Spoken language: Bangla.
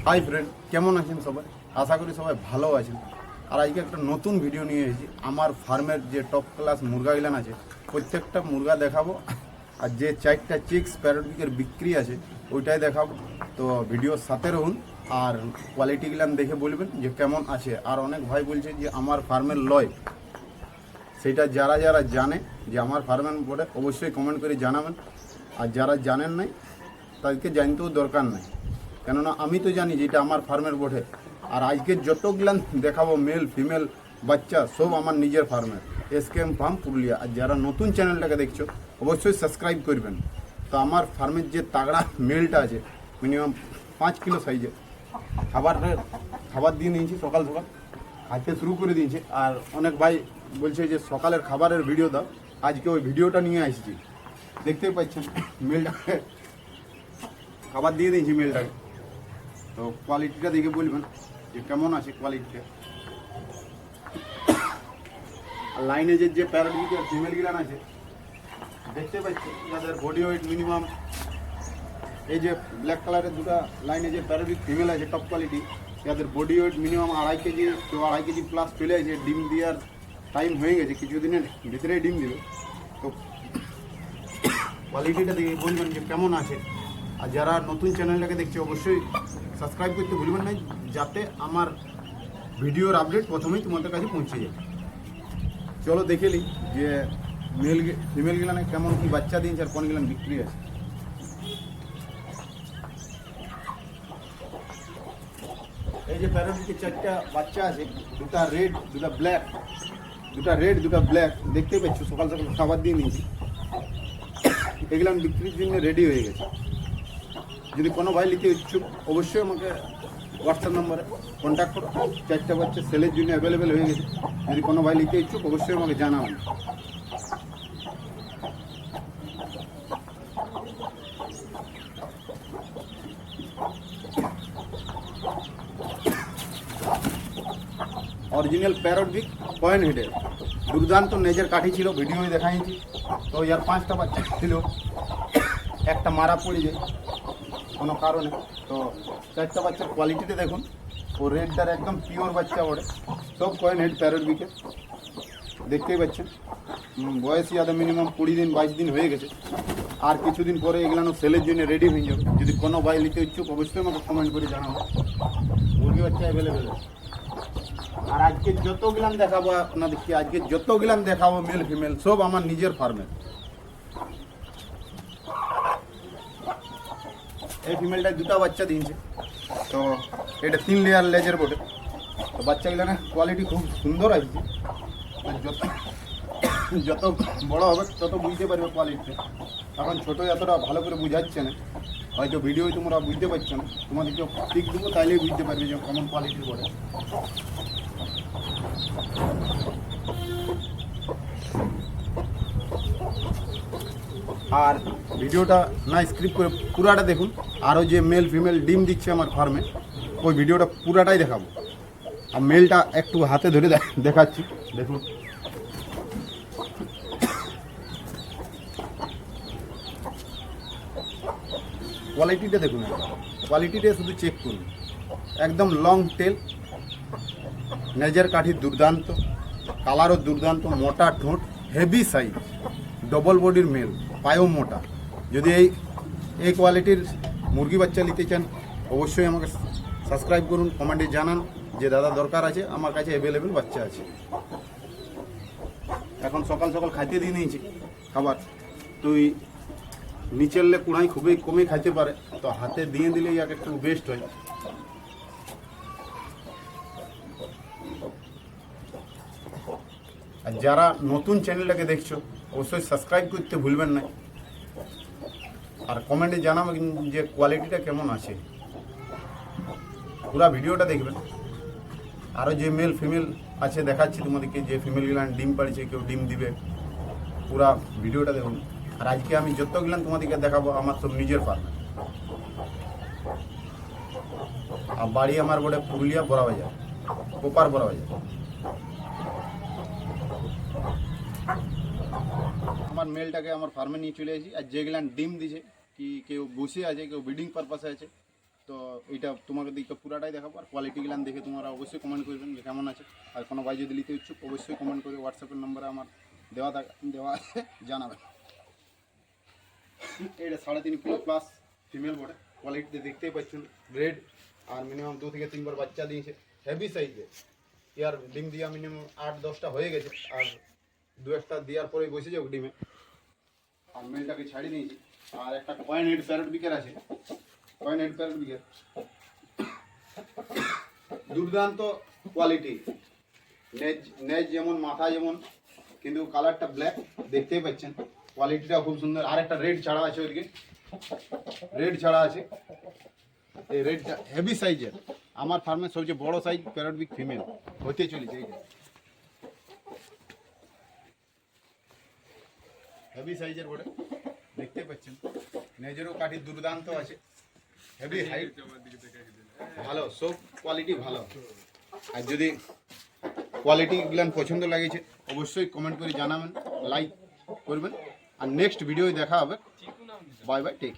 হাই ফ্রেন্ড, কেমন আছেন সবাই? আশা করি সবাই ভালো আছেন। আর আজকে একটা নতুন ভিডিও নিয়ে এসেছি। আমার ফার্মের যে টপ ক্লাস মুরগাগুলান আছে প্রত্যেকটা মুরগা দেখাবো, আর যে 4টা চিক্স প্যারোটিকের বিক্রি আছে ওইটাই দেখাবো। তো ভিডিওর সাথে রহুন আর কোয়ালিটিগুলান দেখে বলবেন যে কেমন আছে। আর অনেক ভাই বলছে যে আমার ফার্মের লয়, সেটা যারা যারা জানে যে আমার ফার্মের বলে অবশ্যই কমেন্ট করে জানাবেন। আর যারা জানেন নাই তাদেরকে জানতেও দরকার নাই, কেননা আমি তো জানি যে এটা আমার ফার্মের বটে। আর আজকে যতগুলান দেখাবো মেল ফিমেল বাচ্চা সব আমার নিজের ফার্মের, SKM ফার্ম পুরুলিয়া। আর যারা নতুন চ্যানেলটাকে দেখছো অবশ্যই সাবস্ক্রাইব করবেন। তো আমার ফার্মের যে তাগড়া মেলটা আছে মিনিমাম 5 কিলো সাইজে, খাবার দিয়ে নিয়েছি সকাল সকাল, খাইতে শুরু করে দিয়েছে। আর অনেক ভাই বলছে যে সকালের খাবারের ভিডিও দাও, আজকে ওই ভিডিওটা নিয়ে আসছি। দেখতেই পাচ্ছেন মেলটাকে খাবার দিয়ে দিয়েছি মেলটাকে। তো কোয়ালিটিটা দেখে বলবেন যে কেমন আছে কোয়ালিটিটা। আর লাইনে যে প্যারোটিকের ফিমেল গিলান আছে দেখতে পাচ্ছি, যাদের বডি ওয়েট মিনিমাম, এই যে ব্ল্যাক কালারের দুটা লাইনে যে প্যারোটিক ফিমেল আছে টপ কোয়ালিটি, যাদের বডি ওয়েট মিনিমাম 2.5 কেজি, তো 2.5 কেজি প্লাস চলে আছে। ডিম দেওয়ার টাইম হয়ে গেছে, কিছুদিনের ভিতরেই ডিম দিল। তো কোয়ালিটিটা দেখে বলবেন যে কেমন আছে। আর যারা নতুন চ্যানেলটাকে দেখছে অবশ্যই সাবস্ক্রাইব করতে ভুলবেন না, যাতে আমার ভিডিওর আপডেট প্রথমেই তোমাদের কাছে পৌঁছে যায়। চলো দেখে নিই যে ফিমেল গিলানে কেমন কি বাচ্চা দিয়েছে আর কোন গিলান বিক্রি আছে। এই যে প্যারোটিকের 4টা বাচ্চা আছে, দুটা রেড দুটা ব্ল্যাক, দেখতেই পাচ্ছ সকাল সকাল খাবার দিয়ে নিয়েছি। এগুলো বিক্রির জন্য রেডি হয়ে গেছে। যদি কোনো ভাই নিতে ইচ্ছুক অবশ্যই আমাকে হোয়াটসঅ্যাপ নম্বরে কন্ট্যাক্ট করো। 4টা বাচ্চা সেলের জন্য অ্যাভেলেবেল হয়ে গেছে। যদি কোনো ভাই নিতে ইচ্ছুক অবশ্যই আমাকে জানাবেন। অরিজিনাল প্যারোটিক পয়েন্ট হেডের দুর্দান্ত নেজের কাঠি ছিল, ভিডিওয় দেখাইছি। তো ইয়ার 5টা বাচ্চা ছিল, একটা মারা পড়ে যায় কোনো কারণে। তো 4টা বাচ্চার কোয়ালিটিতে দেখুন, ও রেডটার একদম পিওর বাচ্চা ওড়ে, সব পয়েন্ট হেড প্যারোটিকের দেখতেই পাচ্ছেন। বয়স ইয়াদে মিনিমাম 20 দিন 22 দিন হয়ে গেছে। আর কিছুদিন পরে এগুলো সেলের জন্য রেডি হয়ে যাবে। যদি কোনো ভাই নিতে ইচ্ছুক অবশ্যই আমাকে কমেন্ট করে জানাবো। মুরগি বাচ্চা অ্যাভেলেবেল। আর আজকে যতগুলান দেখাবো আপনাদেরকে, আজকে যতগুলান দেখাবো মেল ফিমেল সব আমার নিজের ফার্মের। এই ফিমেলটায় 2টা বাচ্চা দিয়েছে। তো এটা 3 লেয়ার লেজের বটে। তো বাচ্চাগুলানে কোয়ালিটি খুব সুন্দর আসছে। যত বড় হবে তত বুঝতে পারবে কোয়ালিটি। এখন ছোটো এতটা ভালো করে বুঝাচ্ছে না, হয়তো ভিডিওয় তোমরা বুঝতে পারছো না। তোমাদেরকে পিক দেবো তাইলেই বুঝতে পারবে যে কেমন কোয়ালিটির বটে। আর ভিডিওটা না স্ক্রিপ্ট করে পুরাটা দেখুন। আরও যে মেল ফিমেল ডিম দিচ্ছে আমার ফার্মে ওই ভিডিওটা পুরাটাই দেখাবো। আর মেলটা একটু হাতে ধরে দেখাচ্ছি, দেখুন। কোয়ালিটিটা দেখুন, কোয়ালিটিটা শুধু চেক করুন। একদম লং টেল, নেজের কাঠি দুর্দান্ত, কালারও দুর্দান্ত, মোটা ঠোঁট, হেভি সাইজ, ডবল বডির মেল, পায়েও মোটা। যদি এই কোয়ালিটির মুরগি বাচ্চা নিতে চান অবশ্যই আমাকে সাবস্ক্রাইব করুন, কমেন্টে জানান যে দাদা দরকার আছে, আমার কাছে অ্যাভেলেবেল বাচ্চা আছে। এখন সকাল সকাল খাইতে দিয়ে নিয়েছি খাবার। তুই নিচেরলে কুড়াই খুবই কমে খাইতে পারে, তো হাতে দিয়ে দিলে ইয়াকে একটু বেস্ট হয়। আর যারা নতুন চ্যানেলটাকে দেখছো অবশ্যই সাবস্ক্রাইব করতে ভুলবেন না। আর কমেন্টে জানাবেন যে কোয়ালিটিটা কেমন আছে। পুরো ভিডিওটা দেখবেন। আরও যে মেল ফিমেল আছে দেখাচ্ছি তোমাদেরকে, যে ফিমেলগুলো ডিম পাড়ছে, কেউ ডিম দিবে, পুরা ভিডিওটা দেখুন। আর আজকে আমি যতগুলো তোমাদেরকে দেখাবো আমার সব নিজের ফার্মে। আর বাড়ি আমার বলে পুরুলিয়া বড়াবাজার, কোপার বড়াবাজার। আমার মেলটাকে আমার ফার্মে নিয়ে চলে এসেছি। আর যেগুলান ডিম দিছে, কি কেউ বসে আছে, কেউ ব্রিডিং পারপাসে আছে, তো এইটা তোমাকে দিকে পুরাটাই দেখাবো, আর কোয়ালিটিগুলো দেখে তোমরা অবশ্যই কমেন্ট করবেন যে কেমন আছে। আর কোনো ভাই যদি নিতে ইচ্ছুক অবশ্যই কমেন্ট করে হোয়াটসঅ্যাপের নম্বরে আমার দেওয়া আছে, জানাবেন। এটা 3.5 কিলো প্লাস ফিমেল বটে, কোয়ালিটিতে দেখতেই পাচ্ছেন রেড, আর মিনিমাম 2 থেকে 3 বার বাচ্চা দিয়েছে, হেভি সাইজের। ইয়ার ডিম দিয়া মিনিমাম 8-10টা হয়ে গেছে, আর 2-1টা দেওয়ার পরে বসেছে ডিমে, আর মেলটাকে ছাড়িয়ে দিয়েছি। আর একটা কয়েন হেড প্যারট বিকের আছে, কয়েন হেড প্যারট বিকের দুর্দান্ত কোয়ালিটি, নেজ যেমন মাথা যেমন, কিন্তু কালারটা ব্ল্যাক দেখতেই পাচ্ছেন, কোয়ালিটিটা খুব সুন্দর। আর একটা রেড ছাড়া আছে ওইদিকে, রেড ছাড়া আছে, এই রেডটা হেভি সাইজের, আমার ফার্মের সবচেয়ে বড় সাইজ প্যারট বিক ফিমেল হতে চলেছে। এইটা হেভি সাইজের বটে, দেখতে পাচ্ছেন, নেজেরও কাঠি দুর্দান্ত আছে, হেভি হাইট ভালো, সব কোয়ালিটি ভালো। আর যদি কোয়ালিটিগুলো পছন্দ লাগেছে অবশ্যই কমেন্ট করে জানাবেন, লাইক করবেন, আর নেক্সট ভিডিও দেখা হবে। Bye bye, take.